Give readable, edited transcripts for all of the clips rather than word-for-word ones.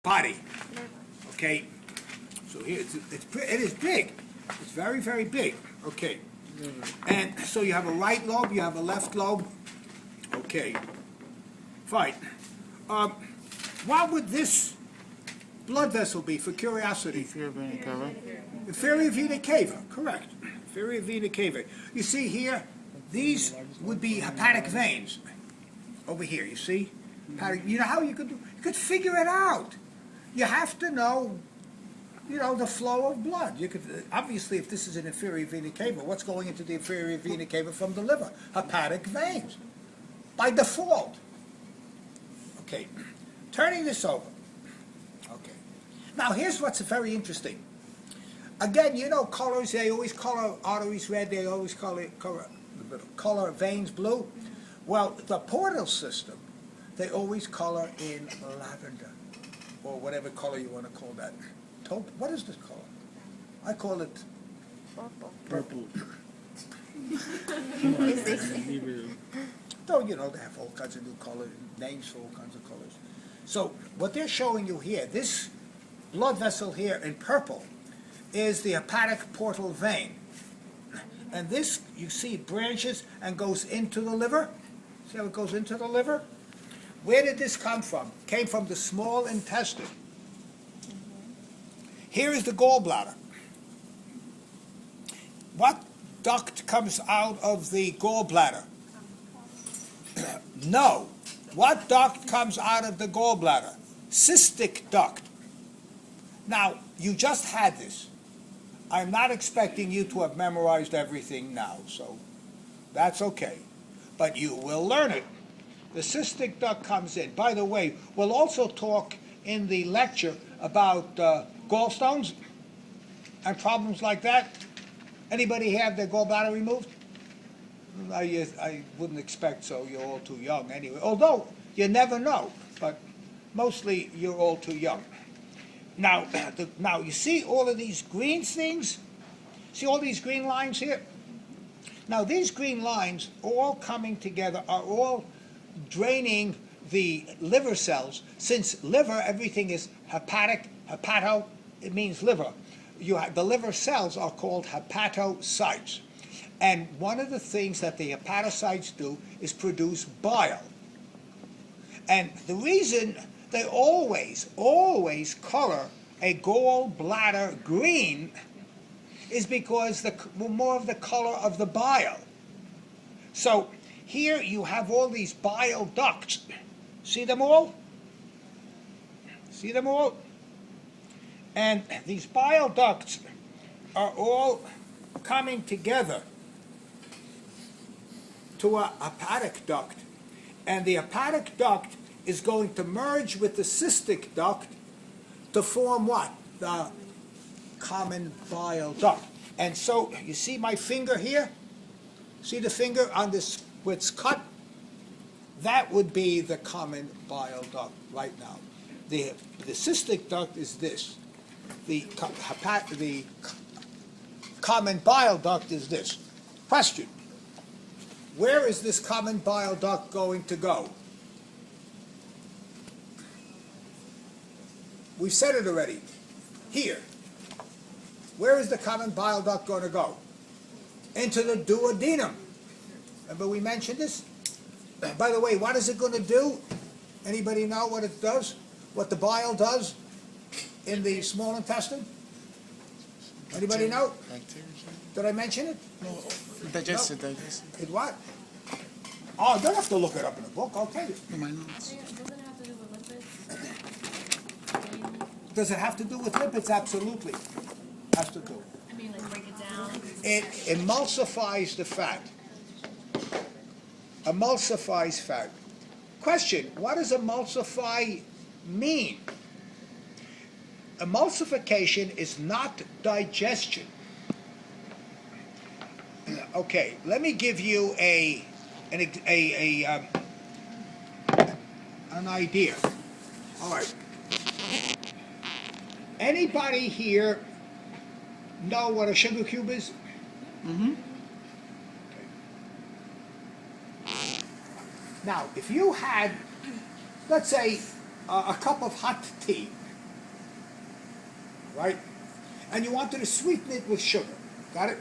body. Okay, so here it is big. It's very, very big. Okay, and so you have a right lobe, you have a left lobe. Okay, fine. What would this blood vessel be, for curiosity? Inferior vena cava. Inferior vena cava, correct. Inferior vena cava. You see here, these would be hepatic veins. Over here, you see? You know how you could figure it out. You have to know, the flow of blood. You could, obviously, if this is an inferior vena cava, what's going into the inferior vena cava from the liver? Hepatic veins, by default. Okay, turning this over. Okay, now here's what's very interesting. Again, colors, they always color arteries red, they always color veins blue. Well, the portal system, they always color in lavender, or whatever color you want to call that. Taupe, what is this color? I call it purple. So, they have all kinds of new colors, names for all kinds of colors. So, what they're showing you here, this blood vessel here in purple is the hepatic portal vein. And this, you see, branches and goes into the liver. See how it goes into the liver? Where did this come from? Came from the small intestine. Here is the gallbladder. What duct comes out of the gallbladder? No. What duct comes out of the gallbladder? Cystic duct. Now, you just had this. I'm not expecting you to have memorized everything now, so that's okay. But you will learn it. The cystic duct comes in. By the way, we'll also talk in the lecture about gallstones and problems like that. Anybody have their gallbladder removed? I wouldn't expect so. You're all too young anyway. Although, you never know. But mostly, you're all too young. Now, now you see all of these green things? See all these green lines here? Now, these green lines, all coming together, are all draining the liver cells. Since liver, everything is hepatic, hepato, it means liver. The liver cells are called hepatocytes. And one of the things that the hepatocytes do is produce bile. And the reason they always color a gallbladder green is because more of the color of the bile. So here you have all these bile ducts. See them all? See them all? And these bile ducts are all coming together to a hepatic duct. And the hepatic duct is going to merge with the cystic duct to form what? The common bile duct. And so, you see my finger here? See the finger on this, where it's cut? That would be the common bile duct right now. The cystic duct is this. The common bile duct is this. Question. Where is this common bile duct going to go? We've said it already. Here. Where is the common bile duct going to go? Into the duodenum. Remember we mentioned this? By the way, what is it going to do? Anybody know what it does? What the bile does in the small intestine? Anybody know? Did I mention it? No, digest it. It what? Oh, you don't have to look it up in a book, I'll tell you. In my notes. Does it have to do with lipids? Absolutely. Has to do. I mean, like break it down. It emulsifies the fat. Emulsifies fat. Question, what does emulsify mean? Emulsification is not digestion. Okay, let me give you an idea. All right. Anybody here know what a sugar cube is? Mm-hmm. Okay. Now, if you had, let's say, a cup of hot tea, right? And you wanted to sweeten it with sugar. Got it?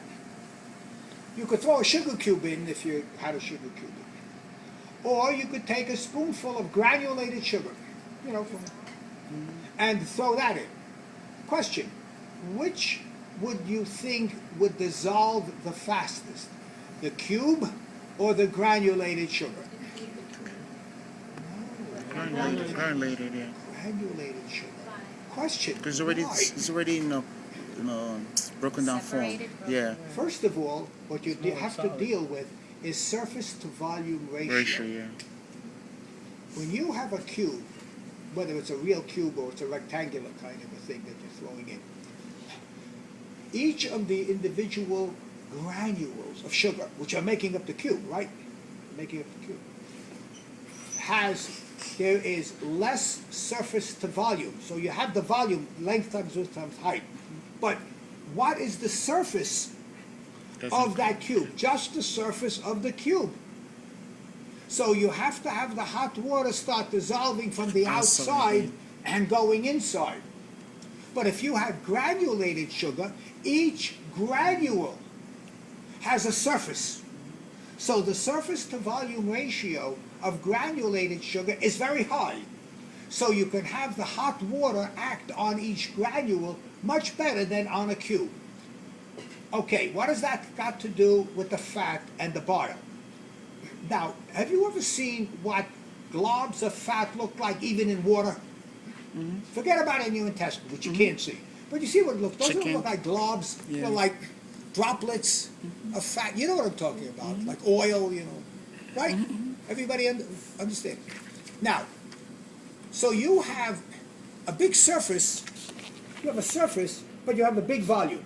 You could throw a sugar cube in if you had a sugar cube. Or you could take a spoonful of granulated sugar, and throw that in. Question, which would you think would dissolve the fastest? The cube or the granulated sugar? Granulated, yeah. Granulated sugar. Question, Because why? it's already broken down form. Separated, broken. Yeah. First of all, what you have to deal with is surface to volume Ratio, yeah. When you have a cube, whether it's a real cube or it's a rectangular kind of a thing that you're throwing in, each of the individual granules of sugar, which are making up the cube, right? Making up the cube, there is less surface to volume. So you have the volume, length times width times height. But what is the surface of that cube? Just the surface of the cube. So you have to have the hot water start dissolving from the outside and going inside. But if you have granulated sugar, each granule has a surface. So the surface to volume ratio of granulated sugar is very high. So you can have the hot water act on each granule much better than on a cube. Okay, what has that got to do with the fat and the bile? Now, have you ever seen what globs of fat look like even in water? Mm-hmm. Forget about it in your intestine, which you can't see. But you see what it looks, doesn't it Chicken. look like globs? Yeah. Like droplets of fat. You know what I'm talking about, like oil, right? Everybody understand. Now, so you have a big surface, you have a surface, but you have a big volume.